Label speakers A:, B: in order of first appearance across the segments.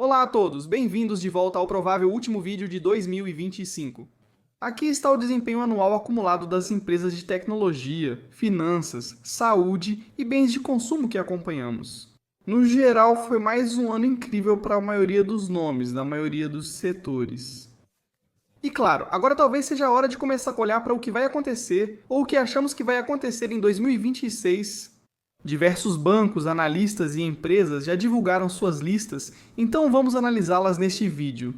A: Olá a todos, bem-vindos de volta ao provável último vídeo de 2025. Aqui está o desempenho anual acumulado das empresas de tecnologia, finanças, saúde e bens de consumo que acompanhamos. No geral, foi mais um ano incrível para a maioria dos nomes, da maioria dos setores. E claro, agora talvez seja a hora de começar a olhar para o que vai acontecer ou o que achamos que vai acontecer em 2026. Diversos bancos, analistas e empresas já divulgaram suas listas, então vamos analisá-las neste vídeo.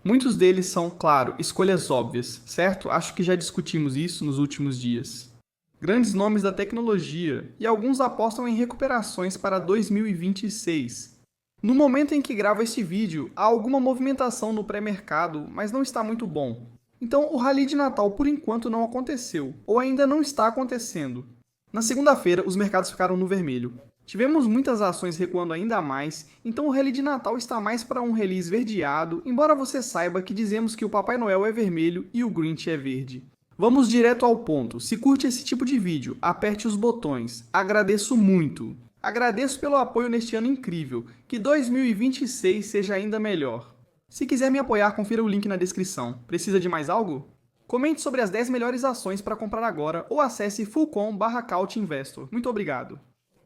A: Muitos deles são, claro, escolhas óbvias, certo? Acho que já discutimos isso nos últimos dias. Grandes nomes da tecnologia, e alguns apostam em recuperações para 2026. No momento em que gravo este vídeo, há alguma movimentação no pré-mercado, mas não está muito bom. Então o rally de Natal por enquanto não aconteceu, ou ainda não está acontecendo. Na segunda-feira, os mercados ficaram no vermelho. Tivemos muitas ações recuando ainda mais, então o rally de Natal está mais para um rally esverdeado, embora você saiba que dizemos que o Papai Noel é vermelho e o Grinch é verde. Vamos direto ao ponto. Se curte esse tipo de vídeo, aperte os botões. Agradeço muito. Agradeço pelo apoio neste ano incrível. Que 2026 seja ainda melhor. Se quiser me apoiar, confira o link na descrição. Precisa de mais algo? Comente sobre as 10 melhores ações para comprar agora ou acesse fullcom.com/couchinvestor. Muito obrigado.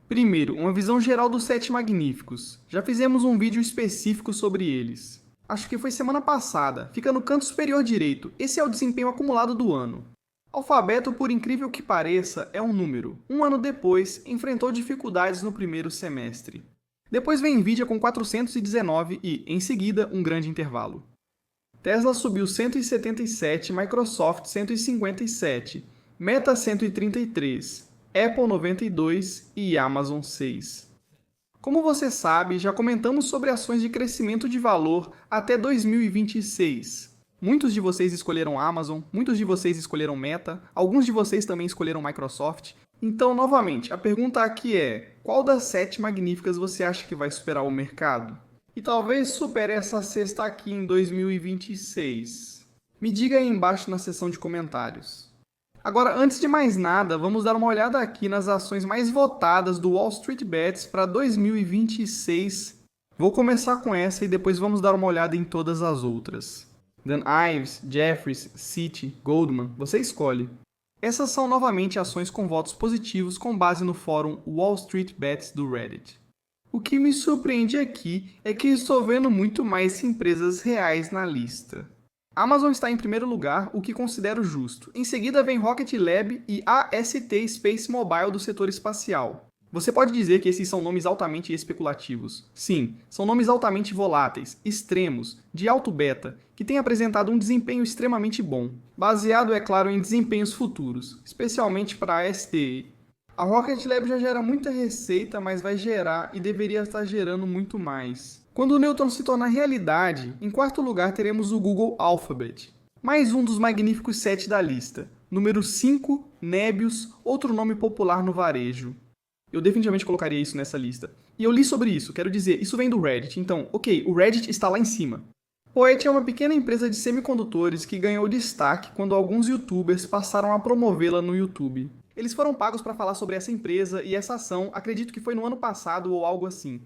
A: Primeiro, uma visão geral dos 7 magníficos. Já fizemos um vídeo específico sobre eles. Acho que foi semana passada. Fica no canto superior direito. Esse é o desempenho acumulado do ano. Alfabeto, por incrível que pareça, é um número. Um ano depois, enfrentou dificuldades no primeiro semestre. Depois vem Nvidia com 419 e, em seguida, um grande intervalo. Tesla subiu 177, Microsoft 157, Meta 133, Apple 92 e Amazon 6. Como você sabe, já comentamos sobre ações de crescimento de valor até 2026. Muitos de vocês escolheram Amazon, muitos de vocês escolheram Meta, alguns de vocês também escolheram Microsoft. Então, novamente, a pergunta aqui é: qual das 7 magníficas você acha que vai superar o mercado? E talvez supere essa cesta aqui em 2026. Me diga aí embaixo na seção de comentários. Agora, antes de mais nada, vamos dar uma olhada aqui nas ações mais votadas do Wall Street Bets para 2026. Vou começar com essa e depois vamos dar uma olhada em todas as outras. Dan Ives, Jefferies, Citi, Goldman, você escolhe. Essas são novamente ações com votos positivos com base no fórum Wall Street Bets do Reddit. O que me surpreende aqui é que estou vendo muito mais empresas reais na lista. Amazon está em primeiro lugar, o que considero justo. Em seguida vem Rocket Lab e AST Space Mobile do setor espacial. Você pode dizer que esses são nomes altamente especulativos. Sim, são nomes altamente voláteis, extremos, de alto beta, que têm apresentado um desempenho extremamente bom, baseado, é claro, em desempenhos futuros, especialmente para a AST. A Rocket Lab já gera muita receita, mas vai gerar e deveria estar gerando muito mais. Quando o Neutron se tornar realidade, em quarto lugar teremos o Google Alphabet. Mais um dos magníficos 7 da lista. Número 5, Nebius, outro nome popular no varejo. Eu definitivamente colocaria isso nessa lista. E eu li sobre isso, quero dizer, isso vem do Reddit, então, ok, o Reddit está lá em cima. Poet é uma pequena empresa de semicondutores que ganhou destaque quando alguns youtubers passaram a promovê-la no YouTube. Eles foram pagos para falar sobre essa empresa e essa ação, acredito que foi no ano passado ou algo assim.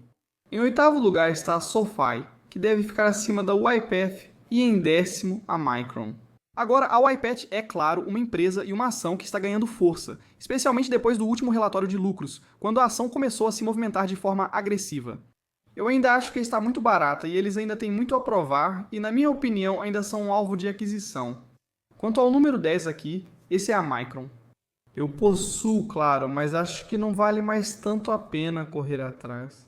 A: Em oitavo lugar está a SoFi, que deve ficar acima da UiPath, e em décimo a Micron. Agora, a UiPath é, claro, uma empresa e uma ação que está ganhando força, especialmente depois do último relatório de lucros, quando a ação começou a se movimentar de forma agressiva. Eu ainda acho que está muito barata e eles ainda têm muito a provar e, na minha opinião, ainda são um alvo de aquisição. Quanto ao número 10 aqui, esse é a Micron. Eu possuo, claro, mas acho que não vale mais tanto a pena correr atrás.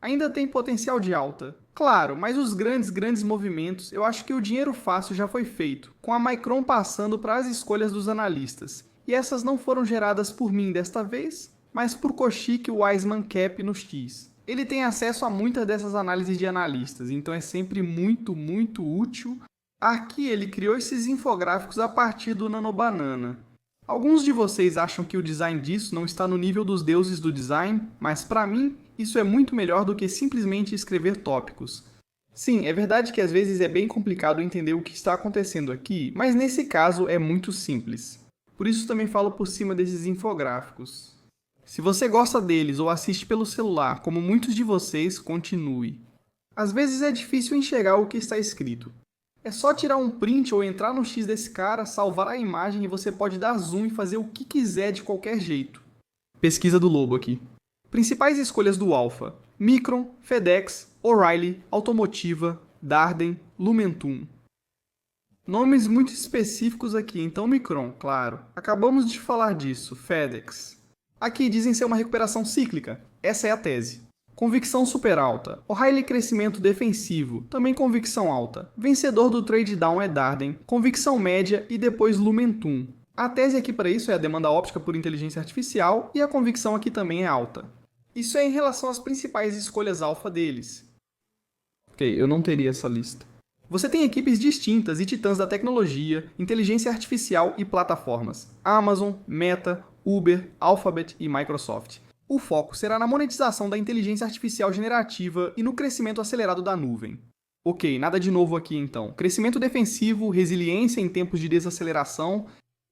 A: Ainda tem potencial de alta. Claro, mas os grandes movimentos, eu acho que o dinheiro fácil já foi feito, com a Micron passando para as escolhas dos analistas. E essas não foram geradas por mim desta vez, mas por Koshik Wiseman Cap no X. Ele tem acesso a muitas dessas análises de analistas, então é sempre muito útil. Aqui ele criou esses infográficos a partir do Nanobanana. Alguns de vocês acham que o design disso não está no nível dos deuses do design, mas para mim, isso é muito melhor do que simplesmente escrever tópicos. Sim, é verdade que às vezes é bem complicado entender o que está acontecendo aqui, mas nesse caso é muito simples. Por isso também falo por cima desses infográficos. Se você gosta deles ou assiste pelo celular, como muitos de vocês, continue. Às vezes é difícil enxergar o que está escrito. É só tirar um print ou entrar no X desse cara, salvar a imagem e você pode dar zoom e fazer o que quiser de qualquer jeito. Pesquisa do Lobo aqui. Principais escolhas do Alpha: Micron, FedEx, O'Reilly, Automotiva, Darden, Lumentum. Nomes muito específicos aqui, então Micron, claro. Acabamos de falar disso, FedEx. Aqui dizem ser uma recuperação cíclica, essa é a tese. Convicção super alta. O'Reilly crescimento defensivo, também convicção alta. Vencedor do trade down é Darden, convicção média e depois Lumentum. A tese aqui para isso é a demanda óptica por inteligência artificial e a convicção aqui também é alta. Isso é em relação às principais escolhas alfa deles. Ok, eu não teria essa lista. Você tem equipes distintas e titãs da tecnologia, inteligência artificial e plataformas. Amazon, Meta, Uber, Alphabet e Microsoft. O foco será na monetização da inteligência artificial generativa e no crescimento acelerado da nuvem. Ok, nada de novo aqui então. Crescimento defensivo, resiliência em tempos de desaceleração.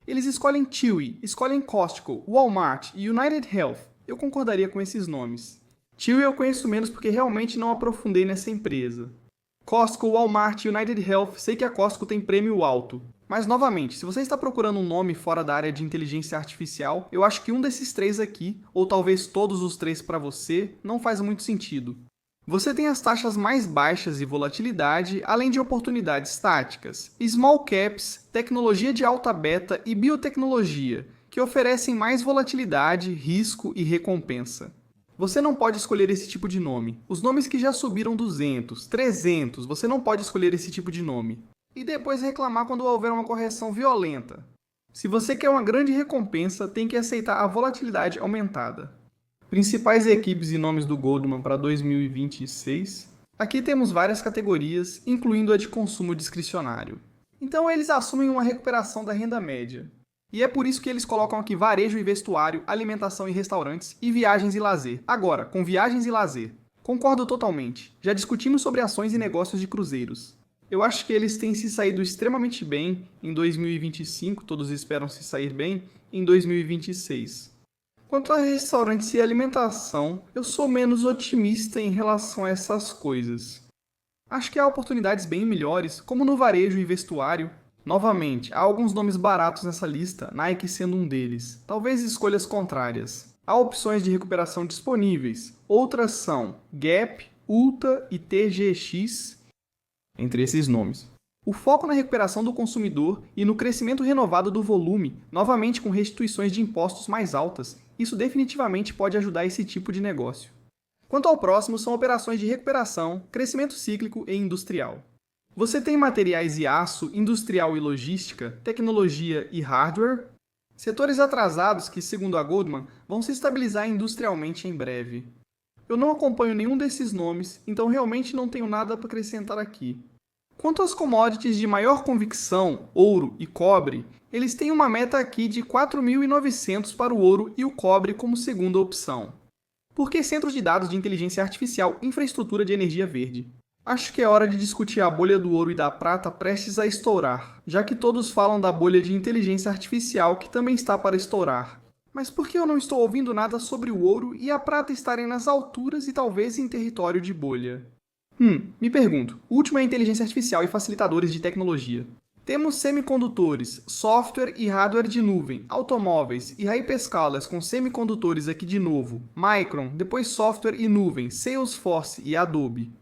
A: Eles escolhem Chewy, escolhem Costco, Walmart e United Health. Eu concordaria com esses nomes. Chewy eu conheço menos porque realmente não aprofundei nessa empresa. Costco, Walmart e United Health, sei que a Costco tem prêmio alto. Mas, novamente, se você está procurando um nome fora da área de inteligência artificial, eu acho que um desses três aqui, ou talvez todos os três para você, não faz muito sentido. Você tem as taxas mais baixas e volatilidade, além de oportunidades táticas, small caps, tecnologia de alta beta e biotecnologia, que oferecem mais volatilidade, risco e recompensa. Você não pode escolher esse tipo de nome. Os nomes que já subiram 200, 300, você não pode escolher esse tipo de nome. E depois reclamar quando houver uma correção violenta. Se você quer uma grande recompensa, tem que aceitar a volatilidade aumentada. Principais equipes e nomes do Goldman para 2026. Aqui temos várias categorias, incluindo a de consumo discricionário. Então eles assumem uma recuperação da renda média. E é por isso que eles colocam aqui varejo e vestuário, alimentação e restaurantes e viagens e lazer. Agora, com viagens e lazer. Concordo totalmente. Já discutimos sobre ações e negócios de cruzeiros. Eu acho que eles têm se saído extremamente bem em 2025, todos esperam se sair bem em 2026. Quanto a restaurantes e alimentação, eu sou menos otimista em relação a essas coisas. Acho que há oportunidades bem melhores, como no varejo e vestuário. Novamente, há alguns nomes baratos nessa lista, Nike sendo um deles. Talvez escolhas contrárias. Há opções de recuperação disponíveis. Outras são Gap, Ulta e TGX, entre esses nomes. O foco na recuperação do consumidor e no crescimento renovado do volume, novamente com restituições de impostos mais altas, isso definitivamente pode ajudar esse tipo de negócio. Quanto ao próximo, são operações de recuperação, crescimento cíclico e industrial. Você tem materiais e aço, industrial e logística, tecnologia e hardware, setores atrasados que, segundo a Goldman, vão se estabilizar industrialmente em breve. Eu não acompanho nenhum desses nomes, então realmente não tenho nada para acrescentar aqui. Quanto às commodities de maior convicção, ouro e cobre, eles têm uma meta aqui de 4.900 para o ouro e o cobre como segunda opção. Por que centros de dados de inteligência artificial e infraestrutura de energia verde? Acho que é hora de discutir a bolha do ouro e da prata prestes a estourar, já que todos falam da bolha de inteligência artificial que também está para estourar. Mas por que eu não estou ouvindo nada sobre o ouro e a prata estarem nas alturas e talvez em território de bolha? Me pergunto. O último é inteligência artificial e facilitadores de tecnologia. Temos semicondutores, software e hardware de nuvem, automóveis e hyperscalers com semicondutores aqui de novo, Micron, depois software e nuvem, Salesforce e Adobe.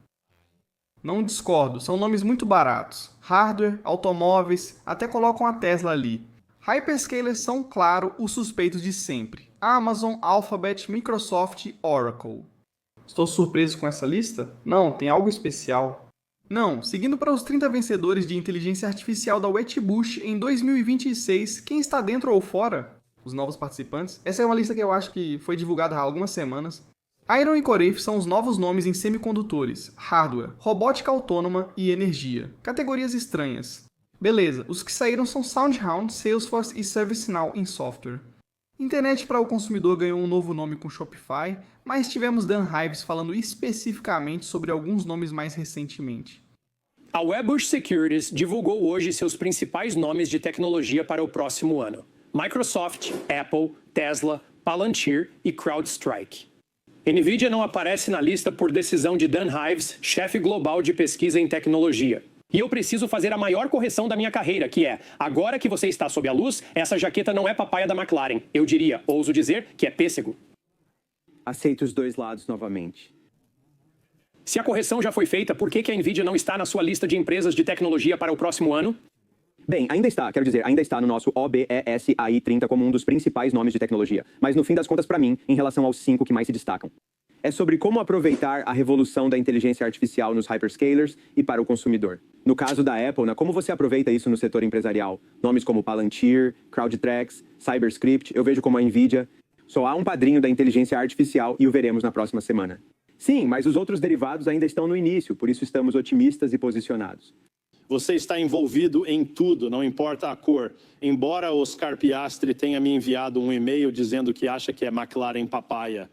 A: Não discordo, são nomes muito baratos. Hardware, automóveis, até colocam a Tesla ali. Hyperscalers são, claro, os suspeitos de sempre. Amazon, Alphabet, Microsoft e Oracle. Estou surpreso com essa lista? Não, tem algo especial. Não, seguindo para os 30 vencedores de inteligência artificial da Wetbush em 2026, quem está dentro ou fora? Os novos participantes. Essa é uma lista que eu acho que foi divulgada há algumas semanas. Iron e Coref são os novos nomes em semicondutores, hardware, robótica autônoma e energia. Categorias estranhas. Beleza, os que saíram são SoundHound, Salesforce e ServiceNow em software. Internet para o consumidor ganhou um novo nome com Shopify, mas tivemos Dan Ives falando especificamente sobre alguns nomes mais recentemente.
B: A Webbush Securities divulgou hoje seus principais nomes de tecnologia para o próximo ano: Microsoft, Apple, Tesla, Palantir e CrowdStrike. NVIDIA não aparece na lista por decisão de Dan Ives, chefe global de pesquisa em tecnologia. E eu preciso fazer a maior correção da minha carreira, que é, agora que você está sob a luz, essa jaqueta não é papaya da McLaren. Eu diria, ouso dizer, que é pêssego.
C: Aceito os dois lados novamente.
B: Se a correção já foi feita, por que a NVIDIA não está na sua lista de empresas de tecnologia para o próximo ano?
C: Bem, ainda está no nosso OBESAI 30 como um dos principais nomes de tecnologia. Mas no fim das contas, para mim, em relação aos 5 que mais se destacam. É sobre como aproveitar a revolução da inteligência artificial nos hyperscalers e para o consumidor. No caso da Apple, como você aproveita isso no setor empresarial? Nomes como Palantir, CrowdStrike, CyberScript, eu vejo como a NVIDIA. Só há um padrinho da inteligência artificial e o veremos na próxima semana. Sim, mas os outros derivados ainda estão no início, por isso estamos otimistas e posicionados.
D: Você está envolvido em tudo, não importa a cor. Embora Oscar Piastri tenha me enviado um e-mail dizendo que acha que é McLaren papaya.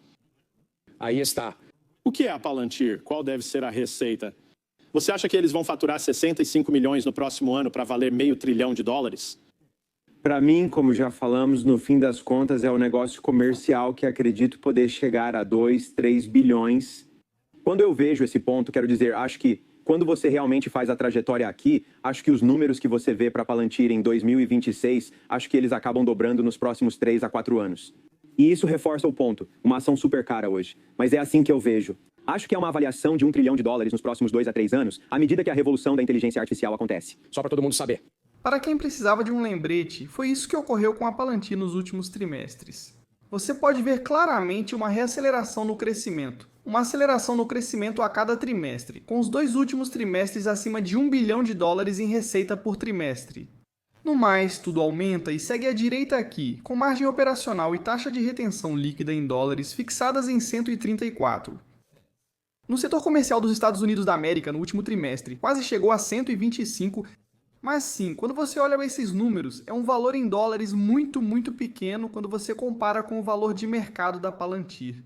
B: Aí está.
D: O que é a Palantir? Qual deve ser a receita? Você acha que eles vão faturar 65 milhões no próximo ano para valer $500 bilhão?
C: Para mim, como já falamos, no fim das contas é um negócio comercial que acredito poder chegar a 2, 3 bilhões. Quando eu vejo esse ponto, quero dizer, acho que quando você realmente faz a trajetória aqui, acho que os números que você vê para Palantir em 2026, acho que eles acabam dobrando nos próximos 3 a 4 anos. E isso reforça o ponto, uma ação super cara hoje. Mas é assim que eu vejo. Acho que é uma avaliação de $1 trilhão nos próximos 2 a 3 anos, à medida que a revolução da inteligência artificial acontece.
B: Só para todo mundo saber.
A: Para quem precisava de um lembrete, foi isso que ocorreu com a Palantir nos últimos trimestres. Você pode ver claramente uma reaceleração no crescimento. Uma aceleração no crescimento a cada trimestre, com os 2 últimos trimestres acima de $1 bilhão em receita por trimestre. No mais, tudo aumenta e segue à direita aqui, com margem operacional e taxa de retenção líquida em dólares fixadas em 134. No setor comercial dos Estados Unidos da América, no último trimestre, quase chegou a 125, mas sim, quando você olha esses números, é um valor em dólares muito pequeno quando você compara com o valor de mercado da Palantir.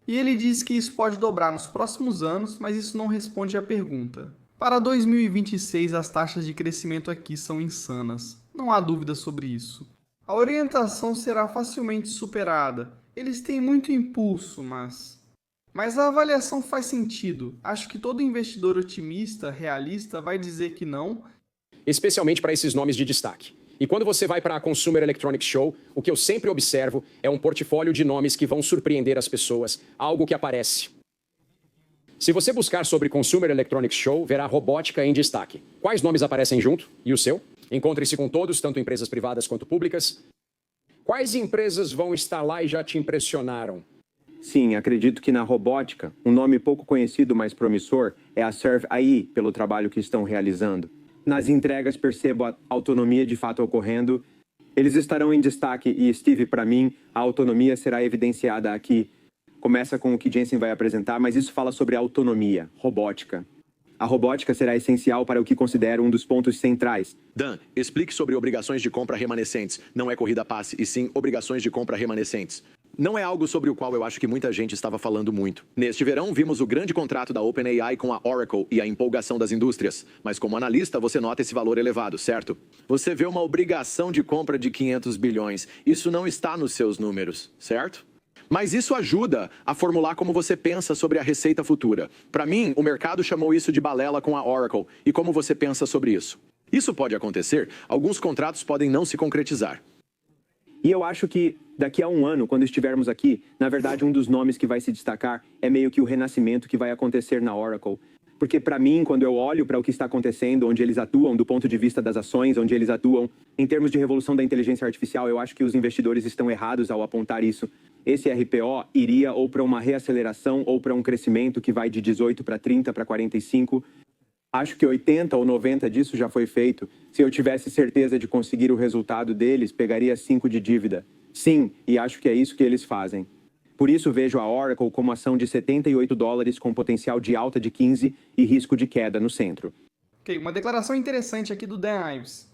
A: E ele diz que isso pode dobrar nos próximos anos, mas isso não responde à pergunta. Para 2026, as taxas de crescimento aqui são insanas. Não há dúvida sobre isso. A orientação será facilmente superada. Eles têm muito impulso, mas a avaliação faz sentido. Acho que todo investidor otimista, realista, vai dizer que não.
B: Especialmente para esses nomes de destaque. E quando você vai para a Consumer Electronics Show, o que eu sempre observo é um portfólio de nomes que vão surpreender as pessoas, algo que aparece. Se você buscar sobre Consumer Electronics Show, verá robótica em destaque. Quais nomes aparecem junto? E o seu? Encontre-se com todos, tanto empresas privadas quanto públicas. Quais empresas vão estar lá e já te impressionaram?
C: Sim, acredito que na robótica, um nome pouco conhecido, mas promissor, é a Serve AI, pelo trabalho que estão realizando. Nas entregas percebo a autonomia de fato ocorrendo. Eles estarão em destaque e, Steve, para mim, a autonomia será evidenciada aqui. Começa com o que Jensen vai apresentar, mas isso fala sobre autonomia, robótica. A robótica será essencial para o que considero um dos pontos centrais.
E: Dan, explique sobre obrigações de compra remanescentes. Não é corrida passe, e sim obrigações de compra remanescentes. Não é algo sobre o qual eu acho que muita gente estava falando muito. Neste verão, vimos o grande contrato da OpenAI com a Oracle e a empolgação das indústrias. Mas como analista, você nota esse valor elevado, certo? Você vê uma obrigação de compra de 500 bilhões. Isso não está nos seus números, certo? Mas isso ajuda a formular como você pensa sobre a receita futura. Para mim, o mercado chamou isso de balela com a Oracle. E como você pensa sobre isso? Isso pode acontecer, alguns contratos podem não se concretizar.
C: E eu acho que daqui a um ano, quando estivermos aqui, na verdade um dos nomes que vai se destacar é meio que o renascimento que vai acontecer na Oracle. Porque para mim, quando eu olho para o que está acontecendo, onde eles atuam do ponto de vista das ações, onde eles atuam em termos de revolução da inteligência artificial, eu acho que os investidores estão errados ao apontar isso. Esse RPO iria ou para uma reaceleração ou para um crescimento que vai de 18 para 30 para 45. Acho que 80 ou 90 disso já foi feito. Se eu tivesse certeza de conseguir o resultado deles, pegaria 5 de dívida. Sim, e acho que é isso que eles fazem. Por isso vejo a Oracle como ação de $78 com potencial de alta de 15 e risco de queda no centro.
A: Ok, uma declaração interessante aqui do Dan Ives.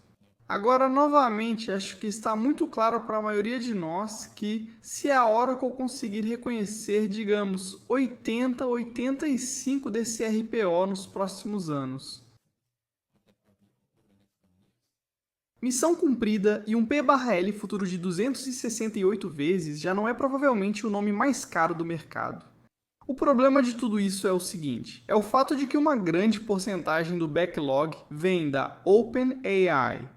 A: Agora, novamente, acho que está muito claro para a maioria de nós que se a Oracle conseguir reconhecer, digamos, 80, 85 desse RPO nos próximos anos. Missão cumprida e um P/L futuro de 268 vezes já não é provavelmente o nome mais caro do mercado. O problema de tudo isso é o seguinte, é o fato de que uma grande porcentagem do backlog vem da OpenAI.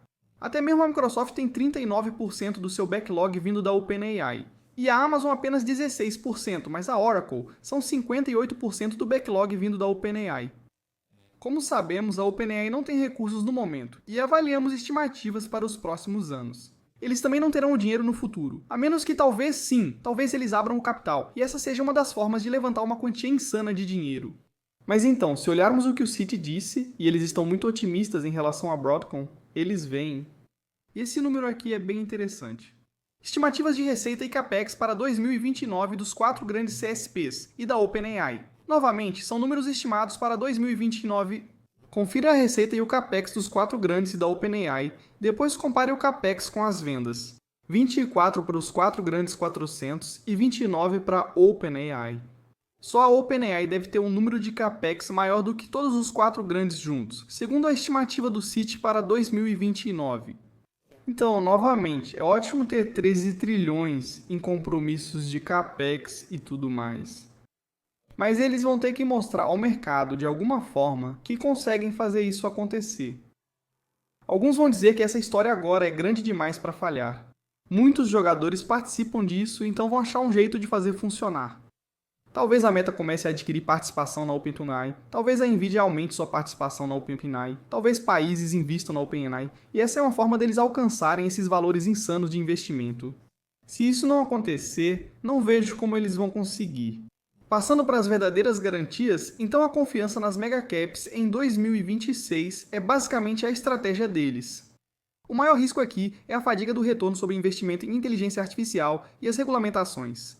A: Até mesmo a Microsoft tem 39% do seu backlog vindo da OpenAI. E a Amazon apenas 16%, mas a Oracle são 58% do backlog vindo da OpenAI. Como sabemos, a OpenAI não tem recursos no momento, e avaliamos estimativas para os próximos anos. Eles também não terão o dinheiro no futuro, a menos que talvez eles abram o capital, e essa seja uma das formas de levantar uma quantia insana de dinheiro. Mas então, se olharmos o que o Citi disse, e eles estão muito otimistas em relação à Broadcom, eles veem. E esse número aqui é bem interessante. Estimativas de receita e capex para 2029 dos 4 grandes CSPs e da OpenAI. Novamente, são números estimados para 2029. Confira a receita e o capex dos 4 grandes e da OpenAI, depois compare o capex com as vendas. 24 para os 4 grandes 400 e 29 para a OpenAI. Só a OpenAI deve ter um número de capex maior do que todos os 4 grandes juntos, segundo a estimativa do Citi para 2029. Então, novamente, é ótimo ter 13 trilhões em compromissos de capex e tudo mais. Mas eles vão ter que mostrar ao mercado, de alguma forma, que conseguem fazer isso acontecer. Alguns vão dizer que essa história agora é grande demais para falhar. Muitos jogadores participam disso, então vão achar um jeito de fazer funcionar. Talvez a Meta comece a adquirir participação na OpenAI, talvez a Nvidia aumente sua participação na OpenAI, talvez países invistam na OpenAI, e essa é uma forma deles alcançarem esses valores insanos de investimento. Se isso não acontecer, não vejo como eles vão conseguir. Passando para as verdadeiras garantias, então a confiança nas megacaps em 2026 é basicamente a estratégia deles. O maior risco aqui é a fadiga do retorno sobre investimento em inteligência artificial e as regulamentações.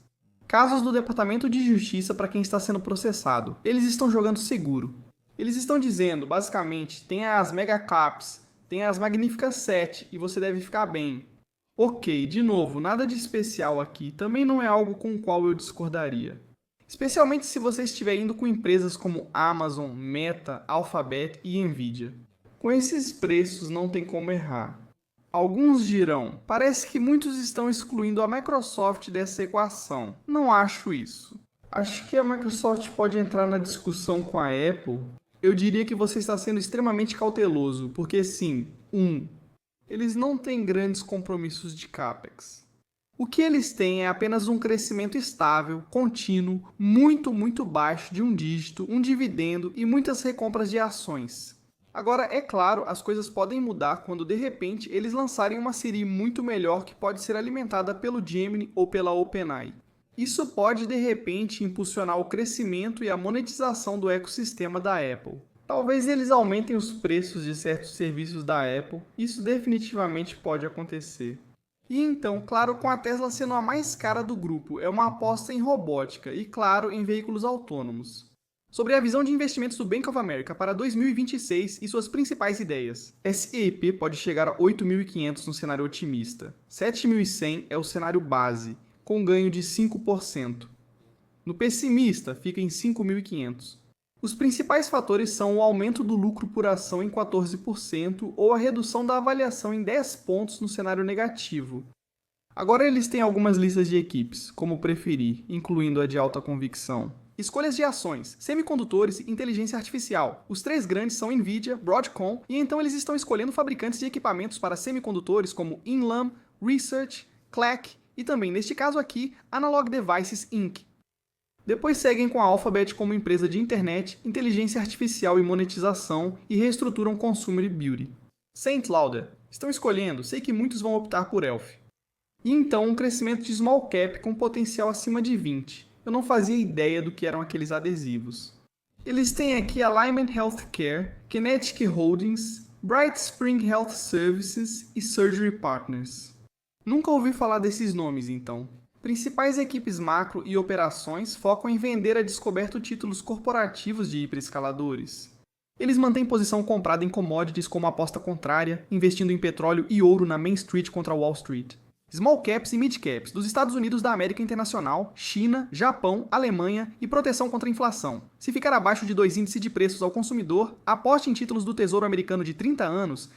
A: Casos do Departamento de Justiça para quem está sendo processado. Eles estão jogando seguro. Eles estão dizendo, basicamente, tem as megacaps, tem as magníficas 7 e você deve ficar bem. Ok, de novo, nada de especial aqui, também não é algo com o qual eu discordaria. Especialmente se você estiver indo com empresas como Amazon, Meta, Alphabet e Nvidia. Com esses preços não tem como errar. Alguns dirão, parece que muitos estão excluindo a Microsoft dessa equação. Não acho isso. Acho que a Microsoft pode entrar na discussão com a Apple. Eu diria que você está sendo extremamente cauteloso, porque sim, eles não têm grandes compromissos de capex. O que eles têm é apenas um crescimento estável, contínuo, muito baixo de um dígito, um dividendo e muitas recompras de ações. Agora, é claro, as coisas podem mudar quando de repente eles lançarem uma Siri muito melhor que pode ser alimentada pelo Gemini ou pela OpenAI. Isso pode de repente impulsionar o crescimento e a monetização do ecossistema da Apple. Talvez eles aumentem os preços de certos serviços da Apple, isso definitivamente pode acontecer. E então, claro, com a Tesla sendo a mais cara do grupo, é uma aposta em robótica e, claro, em veículos autônomos. Sobre a visão de investimentos do Bank of America para 2026 e suas principais ideias. SEIP pode chegar a 8.500 no cenário otimista. 7.100 é o cenário base, com ganho de 5%. No pessimista, fica em 5.500. Os principais fatores são o aumento do lucro por ação em 14% ou a redução da avaliação em 10 pontos no cenário negativo. Agora eles têm algumas listas de equipes, como preferir, incluindo a de alta convicção. Escolhas de ações, semicondutores e inteligência artificial. Os 3 grandes são Nvidia, Broadcom, e então eles estão escolhendo fabricantes de equipamentos para semicondutores como Inlam, Research, CLEC e também, neste caso aqui, Analog Devices Inc. Depois seguem com a Alphabet como empresa de internet, inteligência artificial e monetização e reestruturam Consumer e Beauty. St. Lauder. Estão escolhendo, sei que muitos vão optar por Elf. E então um crescimento de small cap com potencial acima de 20. Eu não fazia ideia do que eram aqueles adesivos. Eles têm aqui Alignment Healthcare, Kinetic Holdings, Bright Spring Health Services e Surgery Partners. Nunca ouvi falar desses nomes então. Principais equipes macro e operações focam em vender a descoberto títulos corporativos de hiperescaladores. Eles mantêm posição comprada em commodities como aposta contrária, investindo em petróleo e ouro na Main Street contra Wall Street. Small caps e mid caps dos Estados Unidos da América Internacional, China, Japão, Alemanha e proteção contra a inflação. Se ficar abaixo de 2 índices de preços ao consumidor, aposte em títulos do Tesouro Americano de 30 anos.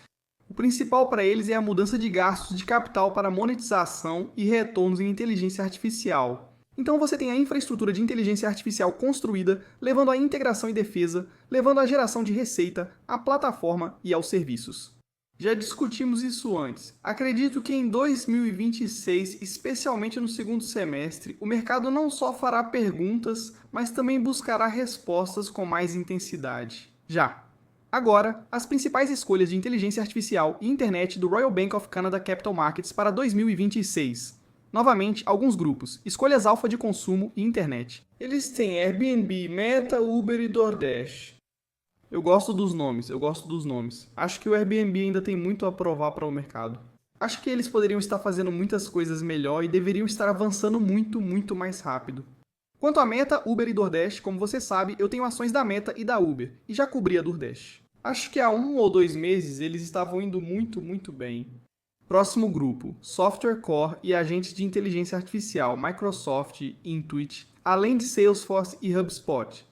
A: O principal para eles é a mudança de gastos de capital para monetização e retornos em inteligência artificial. Então você tem a infraestrutura de inteligência artificial construída, levando à integração e defesa, levando à geração de receita, à plataforma e aos serviços. Já discutimos isso antes. Acredito que em 2026, especialmente no segundo semestre, o mercado não só fará perguntas, mas também buscará respostas com mais intensidade. Já. Agora, as principais escolhas de inteligência artificial e internet do Royal Bank of Canada Capital Markets para 2026. Novamente, alguns grupos. Escolhas alfa de consumo e internet. Eles têm Airbnb, Meta, Uber e DoorDash. Eu gosto dos nomes. Acho que o Airbnb ainda tem muito a provar para o mercado. Acho que eles poderiam estar fazendo muitas coisas melhor e deveriam estar avançando muito mais rápido. Quanto a Meta, Uber e DoorDash, como você sabe, eu tenho ações da Meta e da Uber, e já cobri a DoorDash. Acho que há 1 ou 2 meses eles estavam indo muito bem. Próximo grupo, Software Core e agentes de inteligência artificial, Microsoft, Intuit, além de Salesforce e HubSpot.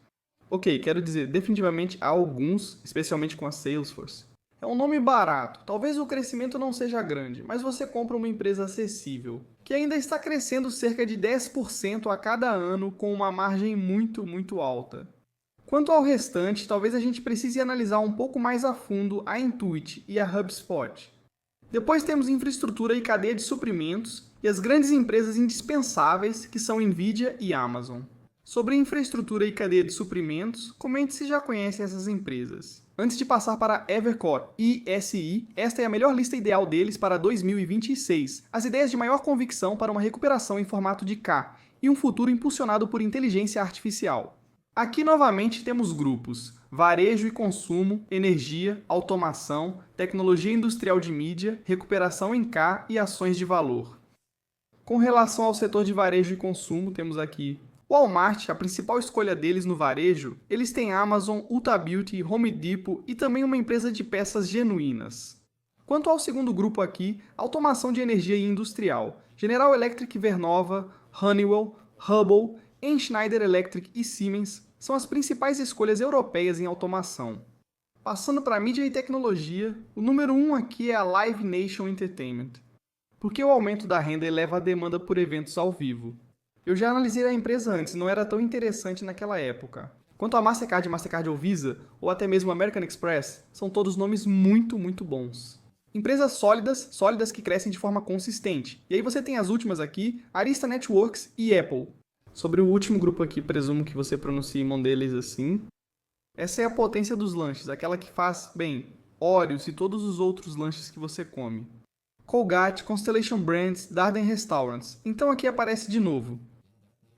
A: Ok, quero dizer, definitivamente há alguns, especialmente com a Salesforce. É um nome barato, talvez o crescimento não seja grande, mas você compra uma empresa acessível, que ainda está crescendo cerca de 10% a cada ano com uma margem muito alta. Quanto ao restante, talvez a gente precise analisar um pouco mais a fundo a Intuit e a HubSpot. Depois temos infraestrutura e cadeia de suprimentos e as grandes empresas indispensáveis que são Nvidia e Amazon. Sobre infraestrutura e cadeia de suprimentos, comente se já conhece essas empresas. Antes de passar para Evercore e SI, esta é a melhor lista ideal deles para 2026, as ideias de maior convicção para uma recuperação em formato de K e um futuro impulsionado por inteligência artificial. Aqui novamente temos grupos: varejo e consumo, energia, automação, tecnologia industrial de mídia, recuperação em K e ações de valor. Com relação ao setor de varejo e consumo, temos aqui Walmart, a principal escolha deles no varejo. Eles têm Amazon, Ulta Beauty, Home Depot e também uma empresa de peças genuínas. Quanto ao segundo grupo aqui, automação de energia e industrial, General Electric, Vernova, Honeywell, Hubbell, Schneider Electric e Siemens são as principais escolhas europeias em automação. Passando para mídia e tecnologia, o número 1 aqui é a Live Nation Entertainment, porque o aumento da renda eleva a demanda por eventos ao vivo. Eu já analisei a empresa antes, não era tão interessante naquela época. Quanto a Mastercard ou Visa, ou até mesmo American Express, são todos nomes muito bons. Empresas sólidas que crescem de forma consistente. E aí você tem as últimas aqui, Arista Networks e Apple. Sobre o último grupo aqui, presumo que você pronuncie Mondelez assim. Essa é a potência dos lanches, aquela que faz, bem, Oreos e todos os outros lanches que você come. Colgate, Constellation Brands, Darden Restaurants. Então aqui aparece de novo.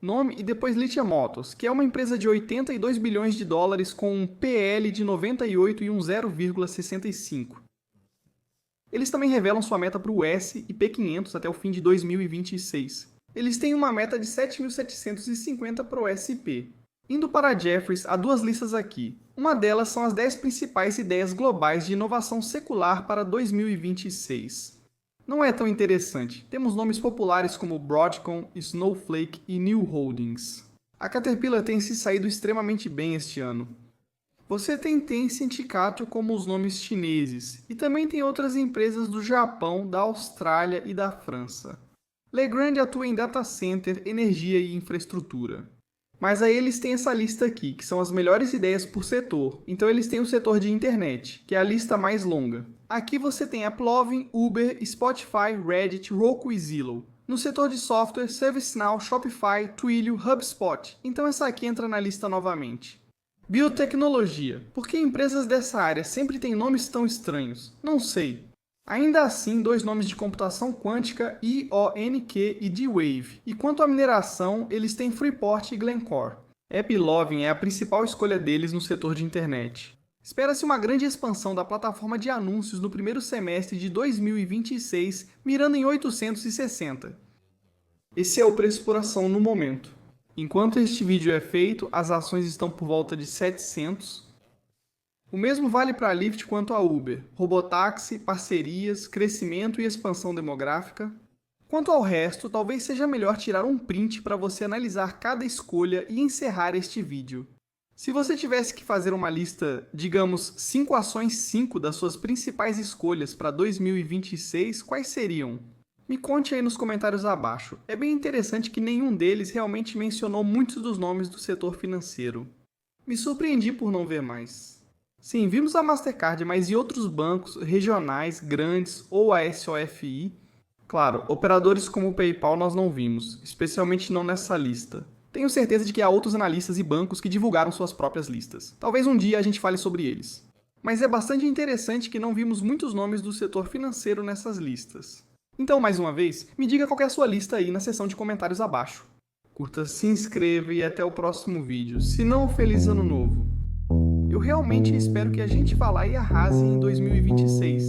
A: Nome e depois Lithia Motors, que é uma empresa de 82 bilhões de dólares com um PL de 98 e um 0,65. Eles também revelam sua meta para o S e P500 até o fim de 2026. Eles têm uma meta de 7.750 para o SP. Indo para a Jefferies, há 2 listas aqui. Uma delas são as 10 principais ideias globais de inovação secular para 2026. Não é tão interessante. Temos nomes populares como Broadcom, Snowflake e New Holdings. A Caterpillar tem se saído extremamente bem este ano. Você tem Tencent e Catho como os nomes chineses, e também tem outras empresas do Japão, da Austrália e da França. Legrand atua em data center, energia e infraestrutura. Mas aí eles têm essa lista aqui, que são as melhores ideias por setor. Então eles têm o setor de internet, que é a lista mais longa. Aqui você tem AppLovin, Uber, Spotify, Reddit, Roku e Zillow. No setor de software, ServiceNow, Shopify, Twilio, HubSpot. Então essa aqui entra na lista novamente. Biotecnologia. Por que empresas dessa área sempre têm nomes tão estranhos? Não sei. Ainda assim, 2 nomes de computação quântica, IONQ e D-Wave. E quanto à mineração, eles têm Freeport e Glencore. AppLovin é a principal escolha deles no setor de internet. Espera-se uma grande expansão da plataforma de anúncios no primeiro semestre de 2026, mirando em 860. Esse é o preço por ação no momento. Enquanto este vídeo é feito, as ações estão por volta de 700. O mesmo vale para a Lyft quanto a Uber, robotáxi, parcerias, crescimento e expansão demográfica. Quanto ao resto, talvez seja melhor tirar um print para você analisar cada escolha e encerrar este vídeo. Se você tivesse que fazer uma lista, digamos, 5 ações 5 das suas principais escolhas para 2026, quais seriam? Me conte aí nos comentários abaixo. É bem interessante que nenhum deles realmente mencionou muitos dos nomes do setor financeiro. Me surpreendi por não ver mais. Sim, vimos a Mastercard, mas e outros bancos regionais, grandes ou a SOFI? Claro, operadores como o PayPal nós não vimos, especialmente não nessa lista. Tenho certeza de que há outros analistas e bancos que divulgaram suas próprias listas. Talvez um dia a gente fale sobre eles. Mas é bastante interessante que não vimos muitos nomes do setor financeiro nessas listas. Então, mais uma vez, me diga qual é a sua lista aí na seção de comentários abaixo. Curta, se inscreva e até o próximo vídeo. Se não, feliz ano novo. Eu realmente espero que a gente vá lá e arrase em 2026.